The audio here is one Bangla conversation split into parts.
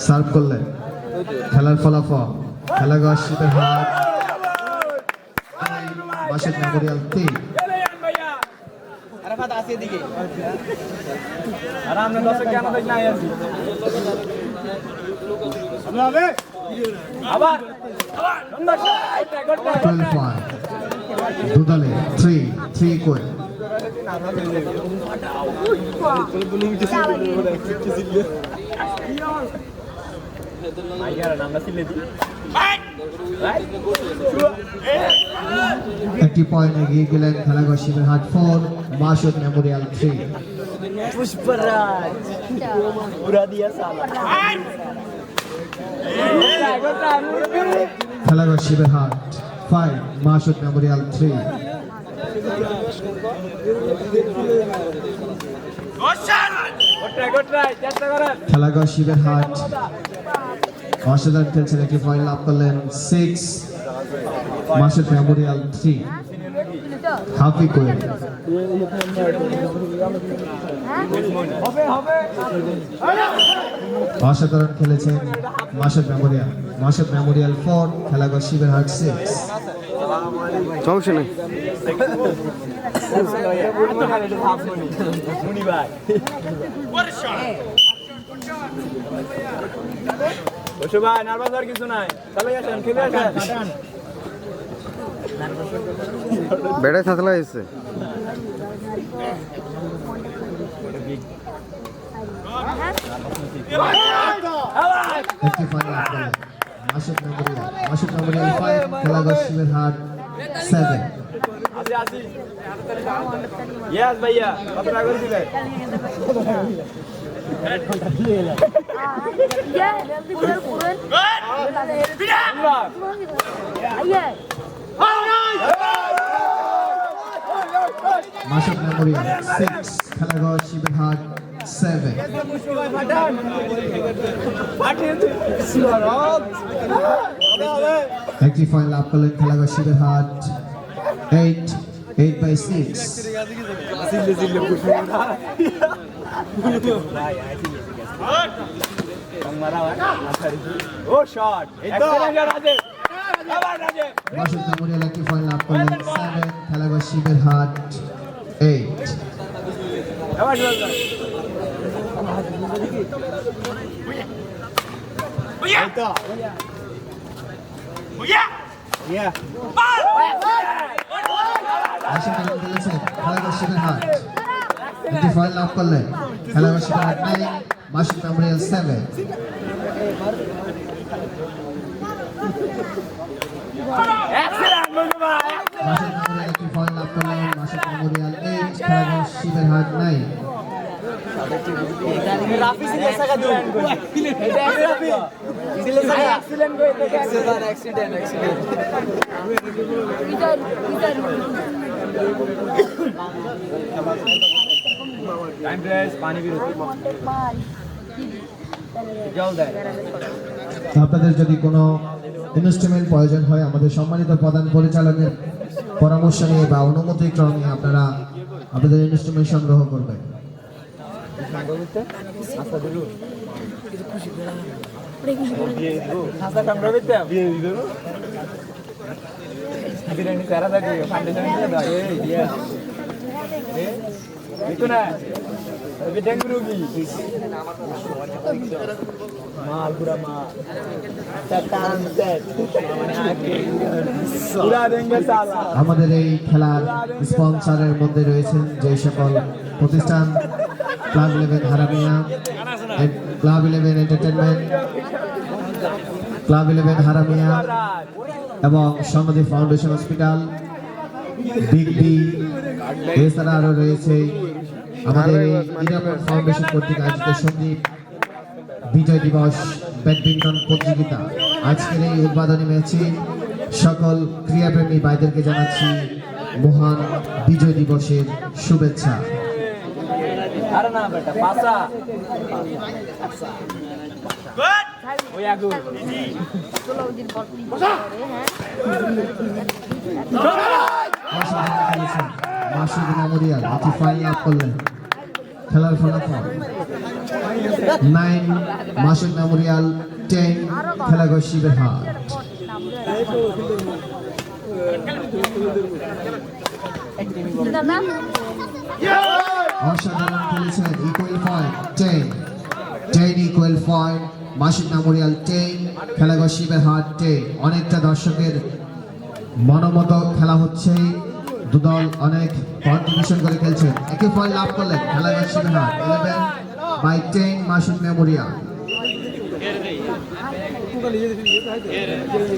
সার্ভ করলেন খেলার ফলাফল খেলাঘর শিবের হাট মাসুদ মেমোরিয়াল 3 দুদলে 3 করে একটি পয়েন্ট এগিয়ে গেলেন খেলাঘর শিবের হাট 4 মাসুদ মেমোরিয়াল 3 पुष्पराज पूरा दिया साला খেলাঘর শিবের হাট 5 মাসুদ মেমোরিয়াল 3 খেলাঘর শিবের হাট অসাধারণ খেলছেন একটি পয়েন্ট লাভ করলেন 6 মাসুদ মেমোরিয়াল 3 হাফি কোয়েল অসাধারণ খেলেছেন মাসুদ মেমোরিয়াল 4 খেলাঘর শিবের হাট 6 সমস্যা নেই ভাই নার্ভাস আর কিছু নাই চলে আসেন খেলে আসেন বেড়াই থাকলে এসে একটি ফাইনাল খেলা মাসুদ মেমোরিয়াল 5 খেলাঘর শিবের হাট 7 यस भैया कब ट्रैवल दिले মাসুদ মেমোরিয়াল 6 খেলাঘর শিবের হাট 7 একটি ফাইনাল লাভ করলেন খেলাঘর শিবের হাট 8 by 6 ओ शॉट মাসুদ মেমোরিয়াল একটি ফাইনাল লাভ করলেন 7 খেলাঘর শিবের হাট 8 আশীর্বাদ খেলেছেন খেলাঘর শিবের হাট একটি ফাইনাল লাভ করলেন খেলাঘর শিবের হাট 9 মাসুদ মেমোরিয়াল 7 মাসুদ মেমোরিয়াল একটি ফাইনাল লাভ করলেন মাসুদ মেমোরিয়াল 8 খেলাঘর শিবের হাট 9 राफी से कैसा का दुआन को এটা রাফি দিলে সাথে অ্যাক্সিডেন্ট করে দেখে অ্যাক্সিডেंट इधर टाइम ड्रेस पानी भी रोटी জল দেয় আপনাদের যদি কোনো ইনস্ট্রুমেন্ট প্রয়োজন হয় আমাদের সম্মানিত প্রধান পরিচালকের পরামর্শ নিয়ে বা অনুমতি ক্রমে আপনারা আপনাদের ইনস্ট্রুমেন্ট সংগ্রহ করবেন আমাদের এই খেলার স্পন্সরের মধ্যে রয়েছেন যে সকল প্রতিষ্ঠান club 11 Haramia club 11 entertainment club 11 Haramia এবং সমাধি ফাউন্ডেশন হসপিটাল বিগ বি এছাড়া আরও রয়েছে আমাদের ইরাপোর্ট ফাউন্ডেশন কর্তৃক আয়োজিত সন্দীপ বিজয় দিবস ব্যাডমিন্টন প্রতিযোগিতা আজকের এই উদ্বোধনী ম্যাচে সকল ক্রীড়াপ্রেমী ভাইদেরকে জানাচ্ছি মহান বিজয় দিবসের শুভেচ্ছা। अरे ना बेटा पासा गुड ओ या गुड 16 दिन पर 3 करे हैं অসাধারণ খেলেছেন মাসুদ মেমোরিয়াল, এটি ফাইন লাভ করলেন। খেলার ফলাফল 9 মাসুদ মেমোরিয়াল, 10 খেলাঘর শিবেরহাট। অসাধারণ খেলেছেন, equal point 10 equal point, Masud Memorial 10 খেলাঘর শিবেরহাট 10। অনেকটা দর্শকের মনোমত খেলা হচ্ছে, দুদল অনেক কন্ট্রিবিউশন করে খেলছেন। একই পয়েন্ট লাভ করলেন খেলাঘর শিবেরহাট 11/10 মাসুদ মেমোরিয়াল।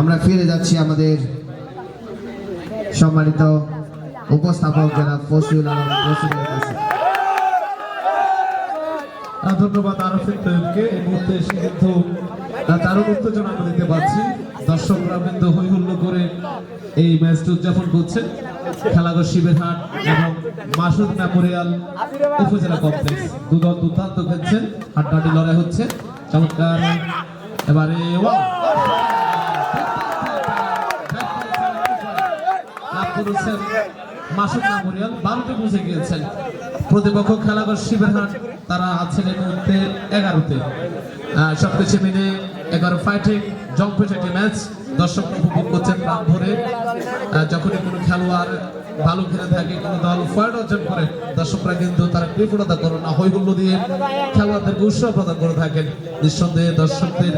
আমরা ফিরে যাচ্ছি আমাদের সম্মানিত উপস্থাপক যারা ফসিউল আলম ফসিলের কাছে। ধন্যবাদ আরফিন তৈবকে। এই মুহূর্তে এসে কিন্তু দারুণ উত্তেজনা আমরা দিতে পারছি। দর্শকরা কিন্তু হৈ হুল্লো করে এই ম্যাচটি উদযাপন করছেন। খেলাঘর শিবেরহাট এবং মাসুদ মেমোরিয়াল উপজেলা কমপ্লেক্স, দুদল দুর্দান্ত খেলছেন, হাড্ডাহাড্ডি লড়াই হচ্ছে। চমৎকার এবারে লাভ করেছেন মাসুদ মেমোরিয়াল, 12তে পৌঁছে গিয়েছেন। প্রতিপক্ষ খেলাঘর শিবেরহাট, তারা আছেন এই মুহূর্তে 11তে। সবকিছু মিলে 11 ফাইটিং জম্পেট একটি ম্যাচ দর্শক উপভোগ করছেন প্রাণ ভরে। যখনই কোনো খেলোয়াড় ভালো খেলে থাকে, কোনো দল পয়েন্ট অর্জন করে, দর্শকরা কিন্তু তারা কৃপণতা করে না, হৈহুল্লো দিয়ে খেলোয়াড়দেরকে উৎসাহ প্রদান করে থাকেন। নিঃসন্দেহে দর্শকদের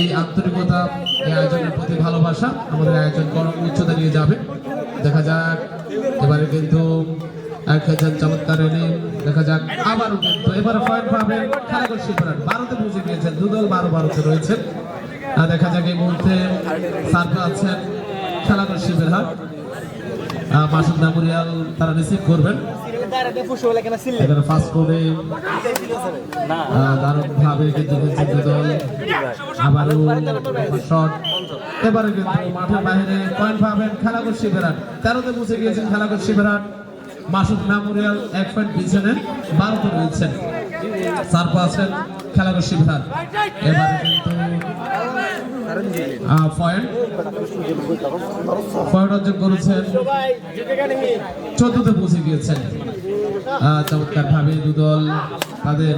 এই আন্তরিকতা, এই আয়োজনের প্রতি ভালোবাসা আমাদের আয়োজন উচ্চতা নিয়ে যাবে। দেখা যাক এবারে কিন্তু খেলছেন চমৎকার এনে, দেখা যাক আবারও কিন্তু এবারে পয়েন্ট পাবেন খেলাঘর শিবেরহাট, 12তে পৌঁছে গিয়েছেন, দুদল 12-12তে রয়েছেন। দেখা যাক এই মুহূর্তে সার্ভে আছেন খেলাঘর শিবেরহাট, মাসুদ মেমোরিয়াল তারা রিসিভ করবেন। এখানে ফার্স্ট কোডে দারুণ ভাবে কিন্তু দুদল আবারও শট। এবারে কিন্তু মাঠের বাইরে পয়েন্ট পাবেন খেলাঘর শিবেরহাট, 13তে পৌঁছে গিয়েছেন খেলাঘর শিবেরহাট। মাসুদ মেমোরিয়াল 1 পয়েন্ট পিছনে 12তে রয়েছেন, সার্ভে আছেন খেলাঘর শিবেরহাট। এবারে কিন্তু পয়েন্ট অর্জন করেছেন, 14তে পৌঁছে গিয়েছেন। চমৎকার ভাবে দুদল তাদের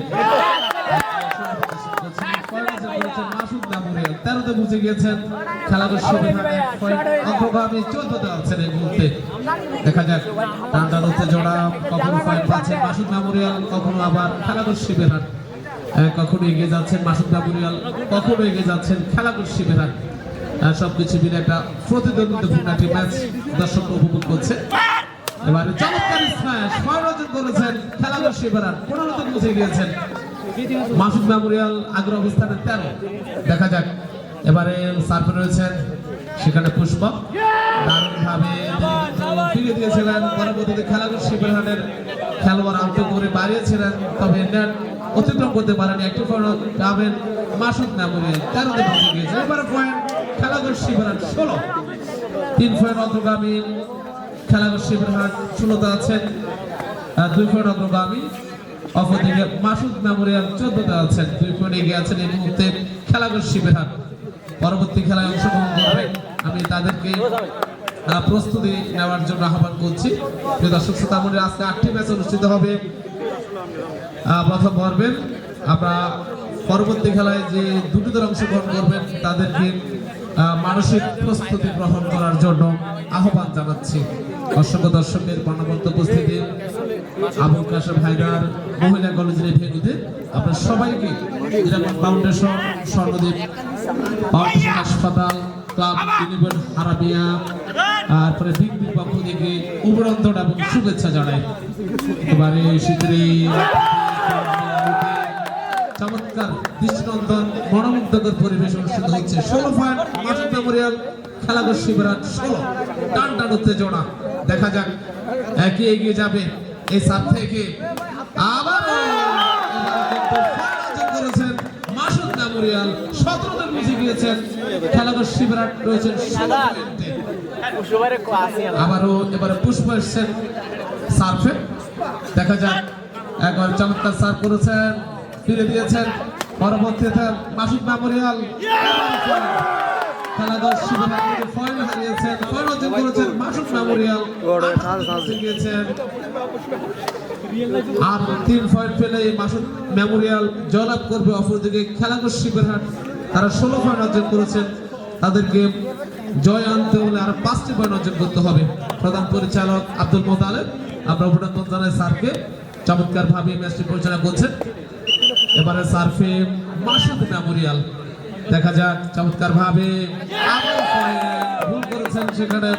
মাসুদ মেমোরিয়াল 13তে পৌঁছে গিয়েছেন, খেলাঘর শিবেরহাট অগ্রগামী 14তে আছেন এই মুহূর্তে। দেখা যাক টানটান উত্তেজনা, কখনো পয়েন্ট পাচ্ছেন মাসুদ মেমোরিয়াল, কখনো আবার খেলাঘর শিবেরহাট। কখনো এগিয়ে যাচ্ছেন মাসুদ মেমোরিয়াল, কখনো এগিয়ে যাচ্ছেন খেলাঘর শিবেরহাট। সবকিছু মিলে একটা প্রতিদ্বন্দ্বিতাপূর্ণ একটি ম্যাচ দর্শক উপভোগ করছে। এবারে চমৎকার স্ম্যাশ পয়েন্ট অর্জন করেছেন খেলাঘর শিবেরহাট, 15তে পৌঁছে গিয়েছেন মাসুদ মেমোরিয়াল, আগ্রহ অবস্থানে 13। দেখা যাক এবারে সার্ভে রয়েছেন সেখানে পুষ্পক, দারুণ ভাবে ফিরে দিয়েছিলেন। পরবর্তীতে খেলাঘর শিবেরহাটের খেলোয়াড় আউট করে বাড়িয়েছিলেন, তবে নেট অতিক্রম করতে পারেনি। একটি পয়েন্ট পাবেন মাসুদ মেমোরিয়াল, 13তে পৌঁছে গিয়েছে। এবারে পয়েন্ট খেলাঘর শিবেরহাট 16, 3 পয়েন্ট অগ্রগামী খেলাঘর শিবেরহাট, 16তে আছেন 2 পয়েন্ট অগ্রগামী। অপরদিকে মাসুদ মেমোরিয়াল 14তে আছেন, 2 পয়েন্ট এগিয়ে আছেন এই মুহূর্তে খেলাঘর শিবেরহাট। পরবর্তী খেলায় অংশগ্রহণ করবেন, আমি তাদেরকে প্রস্তুতি নেওয়ার জন্য আহ্বান করছি। প্রিয় দর্শক শ্রোতা মণ্ডলী, আজকে 8টি ম্যাচ অনুষ্ঠিত হবে। প্রথম পর্বের আমরা পরবর্তী খেলায় যে 2টি দল অংশগ্রহণ করবেন তাদেরকে মানসিক প্রস্তুতি গ্রহণ করার জন্য আহ্বান জানাচ্ছি। অসংখ্য দর্শকের প্রাণবন্ত উপস্থিতি, আবুল কাশেম হায়দার মহিলা কলেজের ভেন্যুতে আপনার সবাইকে নিরাপদ ফাউন্ডেশন, স্বর্ণদ্বীপ ফাউন্ডেশন হাসপাতাল, ক্লাব ইউনিভার আরাবিয়া, তারপরে বিগ বিগ পক্ষ থেকে অভিনন্দন এবং শুভেচ্ছা জানাই। এবারে শীতের চমৎকার দৃষ্টিনন্দন মনোমুগ্ধকর পরিবেশ অনুষ্ঠিত হচ্ছে। 16 পয়েন্ট মাসুদ মেমোরিয়াল, খেলাঘর শিবেরহাট 16, টান টান উত্তেজনা। দেখা যাক কি এগিয়ে যাবে এই সাত থেকে। আবার করেছেন মাসুদ মেমোরিয়াল, 17তে পৌঁছে গিয়েছেন খেলাঘর শিবেরহাট, রয়েছেন 16 পয়েন্টে। আবারও এবারে পুষ্প এসছেন সার্ভে, দেখা যাক একবার চমৎকার সার্ভ করেছেন, ফিরে দিয়েছেন। পরবর্তীতে মাসুদ মেমোরিয়াল খেলাঘর শিবির পয়েন্ট হারিয়েছেন, পয়েন্ট অর্জন করেছেন মাসুদ মেমোরিয়াল। গিয়েছেন আর 3 পয়েন্ট পেলে মাসুদ মেমোরিয়াল জয়লাভ করবে। অপরদিকে খেলাঘর শিবিরহাট তারা 16 পয়েন্ট অর্জন করেছেন, তাদেরকে জয় আনতে হলে আর 5টি পয়েন্ট অর্জন করতে হবে। প্রধান পরিচালক আব্দুল মোতালেব, আমরা অভিনন্দন জানাই স্যারকে, চমৎকার ভাবে ম্যাচটি পরিচালনা করছেন। এবারে সার্ফে মাসুদ মেমোরিয়াল, দেখা যাক চমৎকার ভাবে ভুল করেছেন সেখানে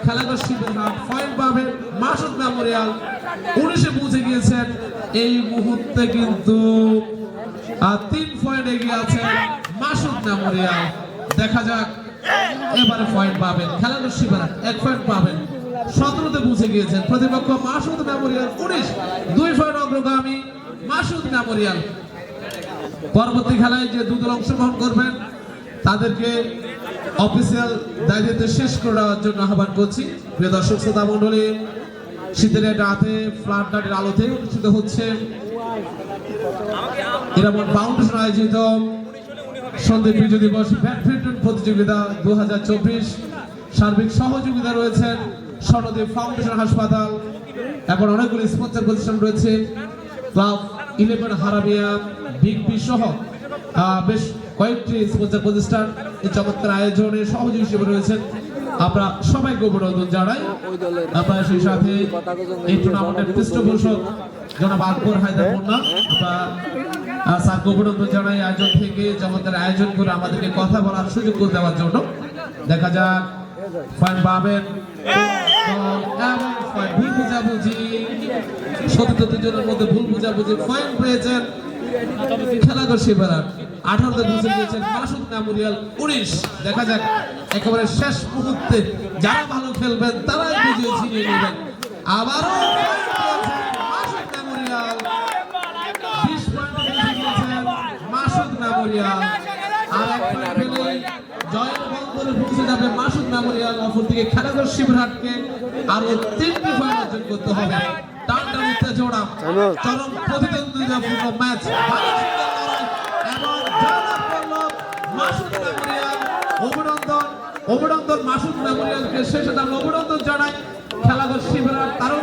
খেলাঘর শিবিরহাট। পয়েন্ট পাবে মাসুদ মেমোরিয়াল, 19-এ পৌঁছে গিয়েছেন। এই মুহূর্তে কিন্তু 3 পয়েন্ট এগিয়ে আছেন মাসুদ মেমোরিয়াল। দেখা যাক এবারে পয়েন্ট পাবেন খেলাঘর শিবিরহাট, 1 পয়েন্ট পাবেন। 17-তে পৌঁছে গিয়েছেন প্রতিপক্ষ মাসুদ মেমোরিয়াল, 19, 2 পয়েন্ট অগ্রগামী মাসুদ মেমোরিয়াল। পরবর্তী খেলায় যে 2 দল অংশগ্রহণ করবেন তাদেরকে অফিসিয়াল দায়িত্ব শেষ করে দেওয়ার জন্য আহ্বান করছি। প্রিয় দর্শক শ্রোতা মণ্ডলী, শীতের রাতে ফ্ল্যাট লাইটের আলোতে অনুষ্ঠিত হচ্ছে ইরামন ফাউন্ডেশন আয়োজিত সন্দীপ বিজয় দিবস ব্যাডমিন্টন প্রতিযোগিতা 2024। সার্বিক সহযোগিতা রয়েছেন স্বর্ণদ্বীপ ফাউন্ডেশন হাসপাতাল এবং অনেকগুলি স্পন্সর প্রতিষ্ঠান রয়েছে, ক্লাব 11 হারামিয়া, বিগ বি সহ বেশ কয়েকটি স্পন্সর প্রতিষ্ঠান এই চমৎকার আয়োজনে সহযোগী হিসেবে রয়েছেন। আমরা সবাইকে অভিনন্দন জানাই। আপনারা সেই সাথে এই টুর্নামেন্টের পৃষ্ঠপোষক জনাব আকবর হায়দার মুন্না, আমরা স্যারকে অভিনন্দন জানাই আয়োজন থেকে চমৎকার আয়োজন করে আমাদেরকে কথা বলার সুযোগ করে দেওয়ার জন্য। দেখা যাক পয়েন্ট পাবেন ভুল বুঝাবুঝি, সতীর্থ জনের মধ্যে ভুল বুঝাবুঝি, পয়েন্ট পেয়েছেন খেলাঘর শিবিরহাট। 18-তে পৌঁছে গিয়েছেন মাসুদ মেমোরিয়াল, 19। দেখা যাক একেবারে শেষ মুহূর্তে যারা ভালো খেলবেন তারাই বিজয়ী ছিনিয়ে নেবেন। আবারও মাসুদ মেমোরিয়াল, 20 পয়েন্ট পেয়ে গিয়েছেন মাসুদ মেমোরিয়াল। আর 1 পয়েন্ট পেলেই জয়ের বন্দরে পৌঁছে যাবে মাসুদ মেমোরিয়াল। অপরদিকে খেলাঘর শিবিরহাটকে আরো 3টি পয়েন্ট অর্জন করতে হবে। টানটান উত্তেজনা, চরম প্রতিদ্বন্দ্বিতাপূর্ণ ম্যাচ, এবং জয়লাভ করলো মাসুদ মেমোরিয়াল। অভিনন্দন মাসুদ মেমোরিয়ালকে, শেষে আমরা অভিনন্দন জানাই খেলাঘর শিবিরহাট, তারও